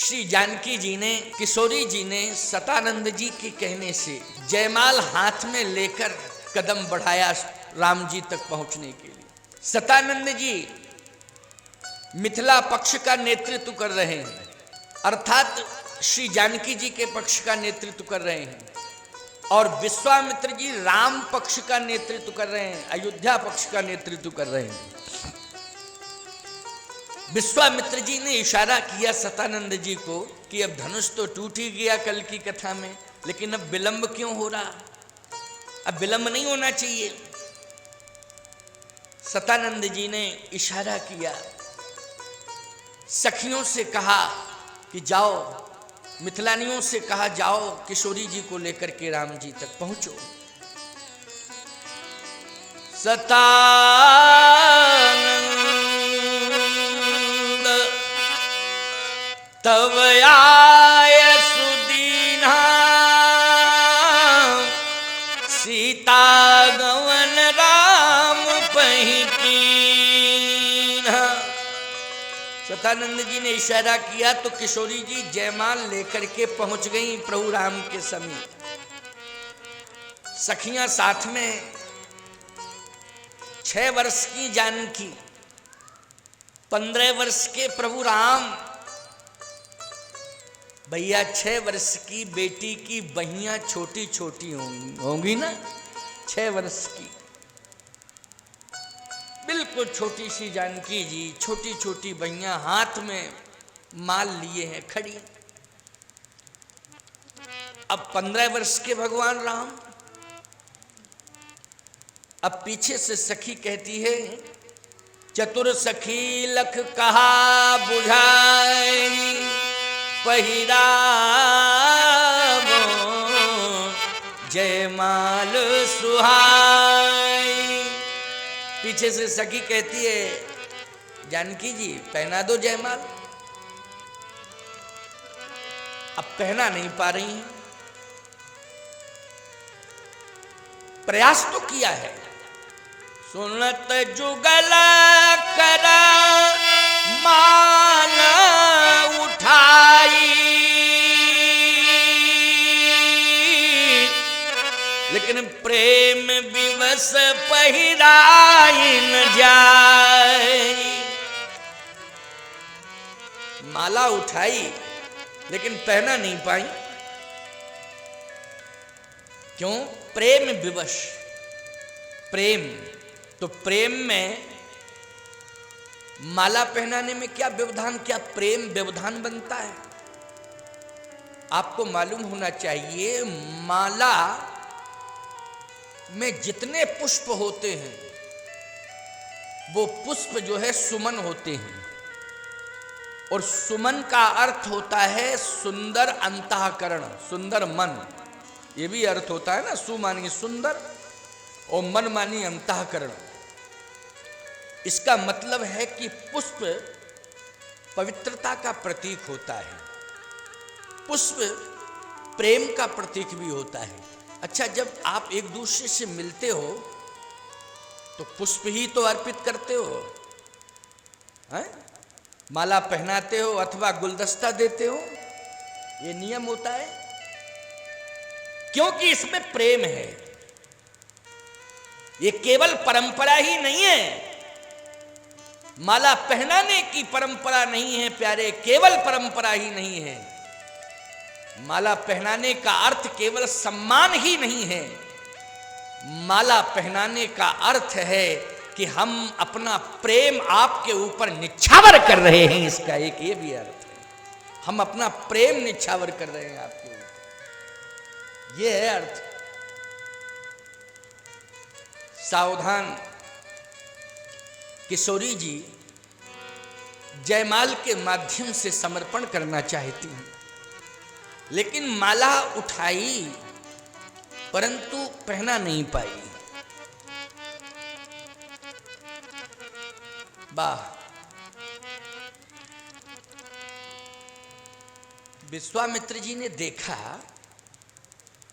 श्री जानकी जी ने, किशोरी जी ने सतानंद जी के कहने से जयमाल हाथ में लेकर कदम बढ़ाया राम जी तक पहुंचने के लिए। सतानंद जी मिथिला पक्ष का नेतृत्व कर रहे हैं, अर्थात श्री जानकी जी के पक्ष का नेतृत्व कर रहे हैं, और विश्वामित्र जी राम पक्ष का नेतृत्व कर रहे हैं, अयोध्या पक्ष का नेतृत्व कर रहे हैं। विश्वामित्र जी ने इशारा किया सतानंद जी को कि अब धनुष तो टूट ही गया कल की कथा में, लेकिन अब विलंब क्यों हो रहा, अब विलंब नहीं होना चाहिए। सतानंद जी ने इशारा किया, सखियों से कहा कि जाओ, मिथिलानियों से कहा जाओ किशोरी जी को लेकर के राम जी तक पहुंचो। सतानंद तब आय सुदीना, सीता गवन राम पहिकीना। सतानंद जी ने इशारा किया तो किशोरी जी जयमाल लेकर के पहुंच गई प्रभु राम के समीप। सखियां साथ में, 6 वर्ष की जानकी, 15 वर्ष के प्रभु राम। भैया 6 वर्ष की बेटी की बहियां छोटी छोटी होंगी ना, 6 वर्ष की, बिल्कुल छोटी सी जानकी जी, छोटी छोटी बहियां हाथ में माल लिए हैं खड़ी। अब 15 वर्ष के भगवान राम, अब पीछे से सखी कहती है, चतुर सखी लख कहा बुझाई, पहिरावो जयमाल सुहाई। पीछे से सखी कहती है, जानकी जी पहना दो जयमाल। अब पहना नहीं पा रही हैं, प्रयास तो किया है। सुनत जुगल करा माला उठाई, लेकिन प्रेम विवश पहिराई न जाए। माला उठाई लेकिन पहना नहीं पाई, क्यों? प्रेम विवश। प्रेम तो प्रेम में माला पहनाने में क्या व्यवधान, क्या प्रेम व्यवधान बनता है? आपको मालूम होना चाहिए, माला में जितने पुष्प होते हैं वो पुष्प जो है सुमन होते हैं, और सुमन का अर्थ होता है सुंदर अंतःकरण, सुंदर मन। ये भी अर्थ होता है ना, सु मानी सुंदर और मन मानी अंतःकरण। इसका मतलब है कि पुष्प पवित्रता का प्रतीक होता है, पुष्प प्रेम का प्रतीक भी होता है। अच्छा, जब आप एक दूसरे से मिलते हो तो पुष्प ही तो अर्पित करते हो, हैं? माला पहनाते हो अथवा गुलदस्ता देते हो, ये नियम होता है, क्योंकि इसमें प्रेम है। ये केवल परंपरा ही नहीं है, माला पहनाने की परंपरा नहीं है प्यारे, केवल परंपरा ही नहीं है। माला पहनाने का अर्थ केवल सम्मान ही नहीं है, माला पहनाने का अर्थ है कि हम अपना प्रेम आपके ऊपर निछावर कर रहे हैं, इसका एक ये भी अर्थ है। हम अपना प्रेम निछावर कर रहे हैं आपके ऊपर, ये है अर्थ। सावधान, किशोरी जी जयमाल के माध्यम से समर्पण करना चाहती हैं, लेकिन माला उठाई परंतु पहना नहीं पाई। वाह, विश्वामित्र जी ने देखा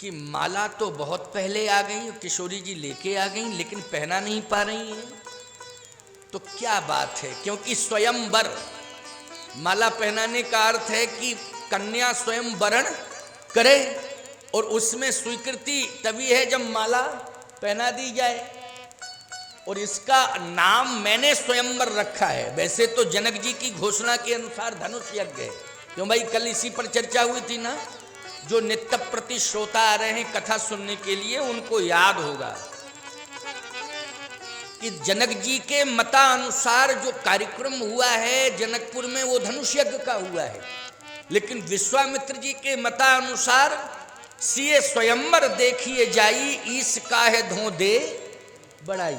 कि माला तो बहुत पहले आ गई, किशोरी जी लेके आ गई, लेकिन पहना नहीं पा रही हैं। तो क्या बात है, क्योंकि स्वयंवर माला पहनाने का अर्थ है कि कन्या स्वयं वरण करे, और उसमें स्वीकृति तभी है जब माला पहना दी जाए। और इसका नाम मैंने स्वयंवर रखा है। वैसे तो जनक जी की घोषणा के अनुसार धनुष यज्ञ है। क्यों भाई, कल इसी पर चर्चा हुई थी ना। जो नित्य प्रति श्रोता आ रहे हैं कथा सुनने के लिए, उनको याद होगा कि जनक जी के मतानुसार जो कार्यक्रम हुआ है जनकपुर में, वो धनुष यज्ञ का हुआ है। लेकिन विश्वामित्र जी के मतानुसार सिए स्वयंवर देखिए जाई, ईस का है धो दे बढ़ाई।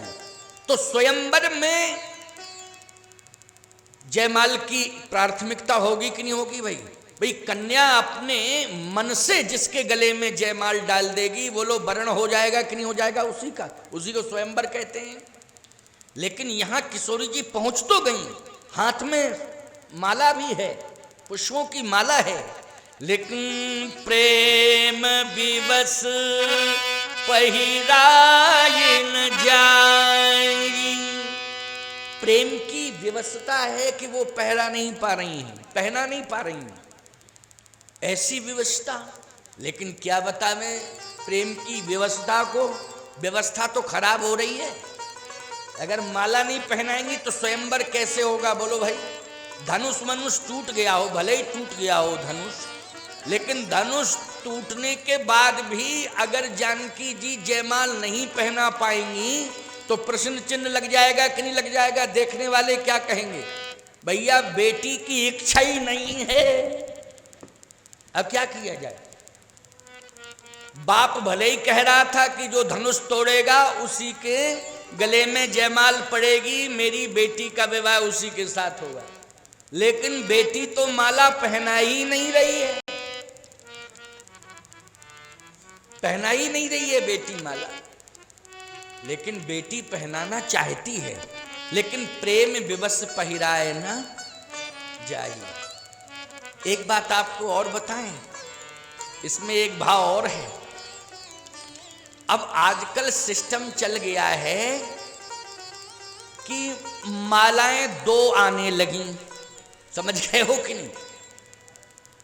तो स्वयंवर में जयमाल की प्राथमिकता होगी कि नहीं होगी भाई? भाई कन्या अपने मन से जिसके गले में जयमाल डाल देगी, बोलो वर्ण हो जाएगा कि नहीं हो जाएगा, उसी को स्वयंवर कहते हैं। लेकिन यहां किशोरी जी पहुंच तो गई, हाथ में माला भी है, पुष्पों की माला है, लेकिन प्रेम विवश पहिरायन जाएगी। प्रेम की विवशता है कि वो पहरा नहीं पा रही हैं, पहना नहीं पा रही हैं, ऐसी विवशता। लेकिन क्या बतावें प्रेम की व्यवस्था को, व्यवस्था तो खराब हो रही है। अगर माला नहीं पहनाएंगी तो स्वयंवर कैसे होगा बोलो भाई? धनुष मनुष टूट गया हो, भले ही टूट गया हो धनुष, लेकिन धनुष टूटने के बाद भी अगर जानकी जी जयमाल नहीं पहना पाएंगी तो प्रश्न चिन्ह लग जाएगा कि नहीं लग जाएगा? देखने वाले क्या कहेंगे, भैया बेटी की इच्छा ही नहीं है, अब क्या किया जाए? बाप भले ही कह रहा था कि जो धनुष तोड़ेगा उसी के गले में जयमाल पड़ेगी, मेरी बेटी का विवाह उसी के साथ होगा, लेकिन बेटी तो माला पहना ही नहीं रही है, पहना ही नहीं रही है बेटी माला। लेकिन बेटी पहनाना चाहती है, लेकिन प्रेम विवश पहिराए ना जाइए। एक बात आपको और बताएं, इसमें एक भाव और है। अब आजकल सिस्टम चल गया है कि मालाएं दो आने लगी, समझ गए हो कि नहीं?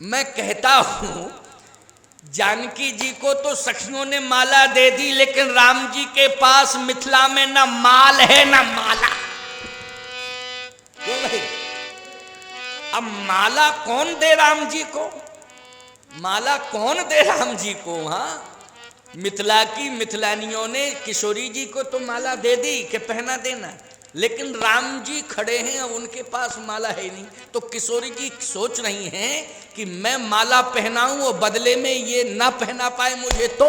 मैं कहता हूं जानकी जी को तो सखियों ने माला दे दी, लेकिन राम जी के पास मिथिला में ना माल है ना माला। क्यों भाई? अब माला कौन दे राम जी को? माला कौन दे राम जी को? हाँ, मिथिला की मिथिलानियों ने किशोरी जी को तो माला दे दी कि पहना देना, लेकिन राम जी खड़े हैं, अब उनके पास माला है नहीं। तो किशोरी जी सोच रही हैं कि मैं माला पहनाऊं और बदले में ये ना पहना पाए मुझे, तो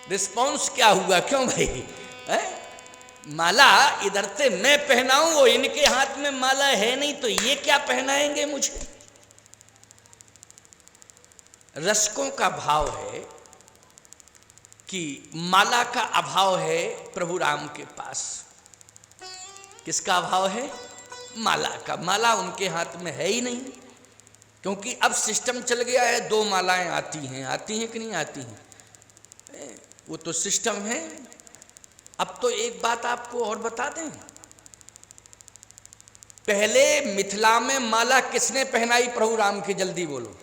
रिस्पॉन्स क्या हुआ? क्यों भाई है? माला इधर से मैं पहनाऊं और इनके हाथ में माला है नहीं, तो ये क्या पहनाएंगे मुझे? रसकों का भाव है कि माला का अभाव है प्रभु राम के पास। किसका अभाव है? माला का। माला उनके हाथ में है ही नहीं, क्योंकि अब सिस्टम चल गया है, दो मालाएं आती हैं कि नहीं आती हैं, वो तो सिस्टम है। अब तो एक बात आपको और बता दें, पहले मिथिला में माला किसने पहनाई प्रभु राम के? जल्दी बोलो।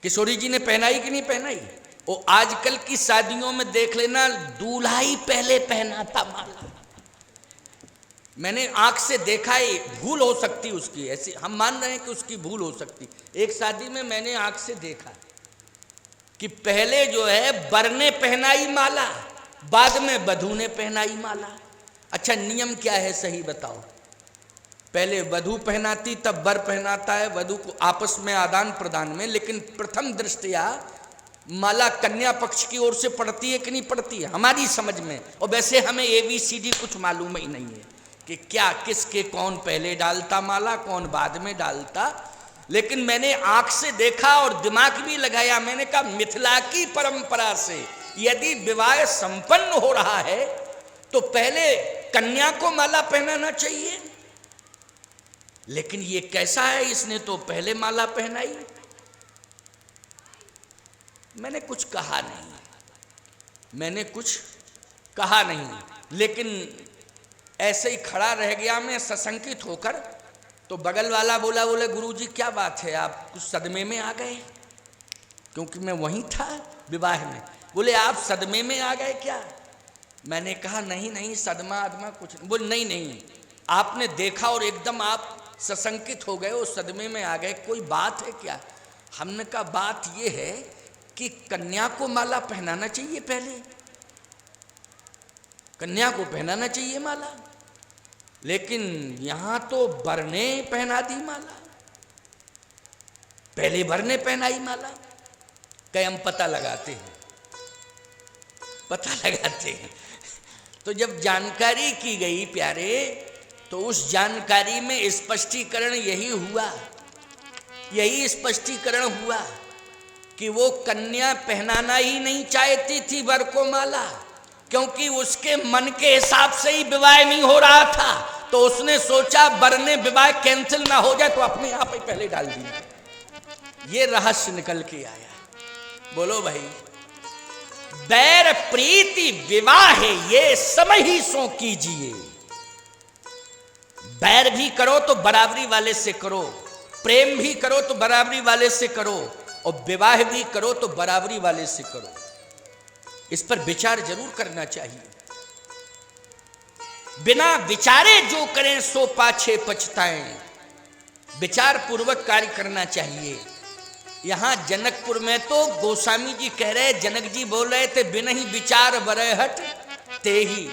किशोरी जी ने पहनाई कि नहीं पहनाई? वो आजकल की शादियों में देख लेना, दूल्हा ही पहले पहनाता माला। मैंने आंख से देखा है, भूल हो सकती उसकी, ऐसी हम मान रहे हैं कि उसकी भूल हो सकती। एक शादी में मैंने आंख से देखा कि पहले जो है वर ने पहनाई माला, बाद में वधू ने पहनाई माला। अच्छा, नियम क्या है सही बताओ? पहले वधू पहनाती, तब वर पहनाता है, वधू को आपस में आदान प्रदान में। लेकिन प्रथम दृष्टया माला कन्या पक्ष की ओर से पड़ती है कि नहीं पड़ती है हमारी समझ में। और वैसे हमें ABCD कुछ मालूम ही नहीं है कि क्या किसके कौन पहले डालता माला, कौन बाद में डालता। लेकिन मैंने आंख से देखा और दिमाग भी लगाया। मैंने कहा मिथिला की परंपरा से यदि विवाह संपन्न हो रहा है तो पहले कन्या को माला पहनाना चाहिए। लेकिन ये कैसा है, इसने तो पहले माला पहनाई। मैंने कुछ कहा नहीं, लेकिन ऐसे ही खड़ा रह गया मैं सशंकित होकर। तो बगल वाला बोला, बोले गुरुजी क्या बात है, आप कुछ सदमे में आ गए? क्योंकि मैं वहीं था विवाह में। बोले आप सदमे में आ गए क्या? मैंने कहा नहीं नहीं, सदमा आदमा कुछ नहीं। बोले नहीं नहीं, आपने देखा और एकदम आप सशंकित हो गए, उस सदमे में आ गए, कोई बात है क्या? हमने कहा बात ये है कि कन्या को माला पहनाना चाहिए, पहले कन्या को पहनाना चाहिए माला, लेकिन यहां तो वर ने पहना दी माला, पहले वर ने पहनाई माला। कहीं हम पता लगाते हैं, पता लगाते हैं। तो जब जानकारी की गई प्यारे, तो उस जानकारी में स्पष्टीकरण यही हुआ, यही स्पष्टीकरण हुआ कि वो कन्या पहनाना ही नहीं चाहती थी वर को माला, क्योंकि उसके मन के हिसाब से ही विवाह नहीं हो रहा था। तो उसने सोचा वर ने विवाह कैंसिल ना हो जाए तो अपने आप ही पहले डाल दी। ये रहस्य निकल के आया। बोलो भाई, बैर प्रीति विवाह ये समय ही सो कीजिए। बैर भी करो तो बराबरी वाले से करो, प्रेम भी करो तो बराबरी वाले से करो, और विवाह भी करो तो बराबरी वाले से करो। इस पर विचार जरूर करना चाहिए। बिना विचारे जो करें सो पाछे पछताएं। विचार पूर्वक कार्य करना चाहिए। यहां जनकपुर में तो गोस्वामी जी कह रहे, जनक जी बोल रहे थे बिना ही विचार बरहट ते ही,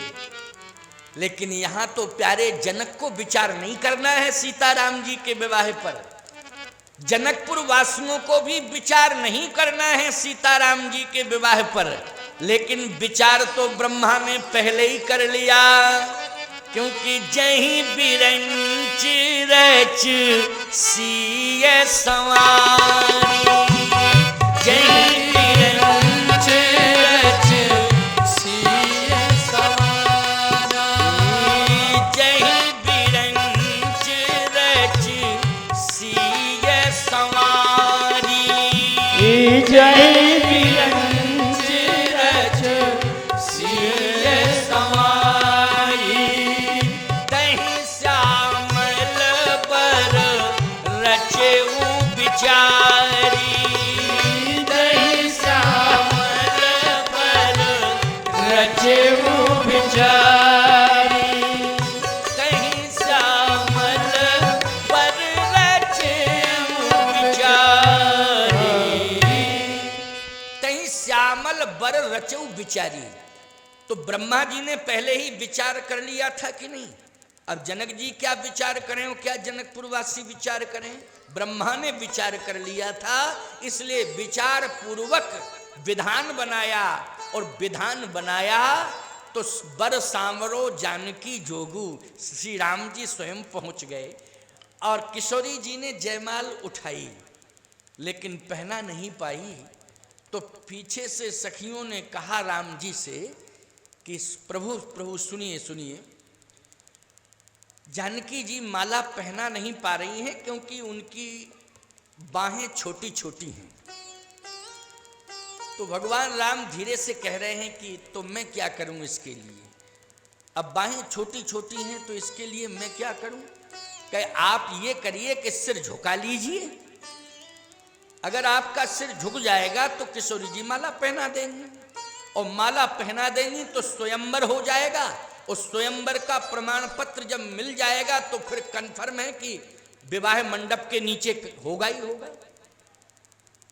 लेकिन यहां तो प्यारे जनक को विचार नहीं करना है सीताराम जी के विवाह पर। जनकपुर वासियों को भी विचार नहीं करना है सीताराम जी के विवाह पर, लेकिन विचार तो ब्रह्मा ने पहले ही कर लिया, क्योंकि जही बिरंच रच सिय सवारी, जही बिरंच रच सिय सवारी, जही बिरंच रच सिय सवारी, जही बिरंच रच सिय सवारी, तहि श्यामल बर रचेऊ बिचारी, तहि श्यामल बर रचेऊ बिचारी, तहि श्यामल बर रचेऊ बिचारी, तहि श्यामल बर रचेऊ बिचारी। तो ब्रह्मा जी ने पहले ही विचार कर लिया था कि नहीं? अब जनक जी क्या विचार करें और क्या जनकपुरवासी विचार करें? ब्रह्मा ने विचार कर लिया था, इसलिए विचार पूर्वक विधान बनाया, और विधान बनाया तो बर सांवरो जानकी जोगू, श्री राम जी स्वयं पहुंच गए। और किशोरी जी ने जयमाल उठाई, लेकिन पहना नहीं पाई। तो पीछे से सखियों ने कहा राम जी से कि प्रभु प्रभु सुनिए सुनिए, जानकी जी माला पहना नहीं पा रही हैं क्योंकि उनकी बाहें छोटी छोटी हैं। तो भगवान राम धीरे से कह रहे हैं कि तो मैं क्या करूं इसके लिए? अब बाहें छोटी छोटी हैं तो इसके लिए मैं क्या करूं? कहे आप ये करिए कि सिर झुका लीजिए, अगर आपका सिर झुक जाएगा तो किशोरी जी माला पहना देंगे, और माला पहना देंगी तो स्वयंवर हो जाएगा, और स्वयंवर का प्रमाण पत्र जब मिल जाएगा तो फिर कन्फर्म है कि विवाह मंडप के नीचे होगा ही होगा।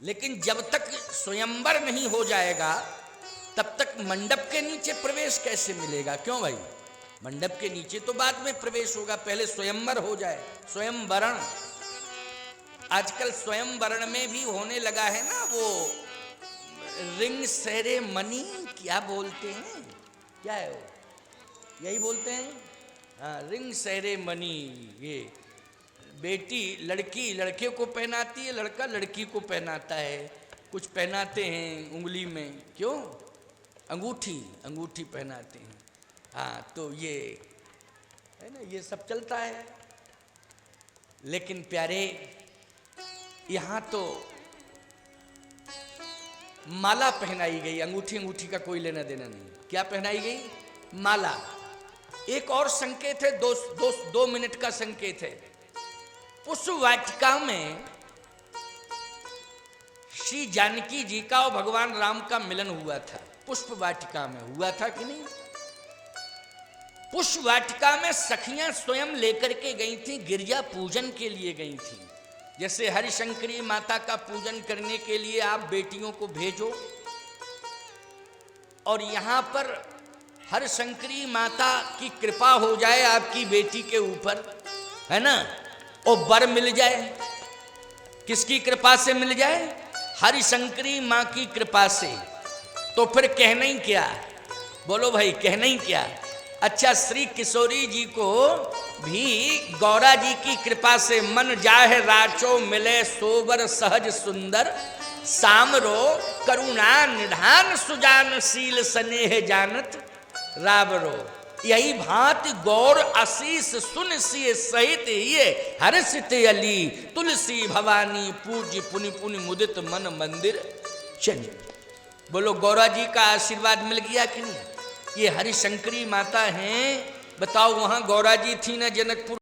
लेकिन जब तक स्वयंवर नहीं हो जाएगा तब तक मंडप के नीचे प्रवेश कैसे मिलेगा? क्यों भाई? मंडप के नीचे तो बाद में प्रवेश होगा, पहले स्वयंवर हो जाए, स्वयंवरण। आजकल स्वयंवरण में भी होने लगा है ना वो रिंग सेरेमनी, क्या बोलते हैं, क्या है वो, यही बोलते हैं, हाँ रिंग सेरेमनी। ये बेटी लड़की लड़के को पहनाती है, लड़का लड़की को पहनाता है, कुछ पहनाते हैं उंगली में, क्यों? अंगूठी, अंगूठी पहनाते हैं। हाँ तो ये है ना, ये सब चलता है। लेकिन प्यारे यहाँ तो माला पहनाई गई, अंगूठी अंगूठी का कोई लेना देना नहीं। क्या पहनाई गई? माला। एक और संकेत है, 2 मिनट का संकेत है। पुष्प वाटिका में श्री जानकी जी का और भगवान राम का मिलन हुआ था। पुष्प वाटिका में हुआ था कि नहीं? पुष्प वाटिका में सखियां स्वयं लेकर के गई थी, गिरजा पूजन के लिए गई थी। जैसे हरिशंकरी माता का पूजन करने के लिए आप बेटियों को भेजो, और यहां पर हरिशंकरी माता की कृपा हो जाए आपकी बेटी के ऊपर, है ना, और वर मिल जाए। किसकी कृपा से मिल जाए? हरिशंकरी मां की कृपा से। तो फिर कहना ही क्या? बोलो भाई, कहना ही क्या? अच्छा, श्री किशोरी जी को भी गौरा जी की कृपा से मन जाहे राचो मिले सोबर सहज सुंदर, सामरो करुणा निधान सुजानशील स्नेह जानत रावरो। यही भांति गौर आशीष सुन सिय सहित ये हर्षित अली, तुलसी भवानी पूज्य पुनि पुनि मुदित मन मंदिर चली। बोलो, गौरा जी का आशीर्वाद मिल गया कि नहीं? ये हरिशंकरी माता हैं। बताओ, वहां गौरा जी थी ना जनकपुर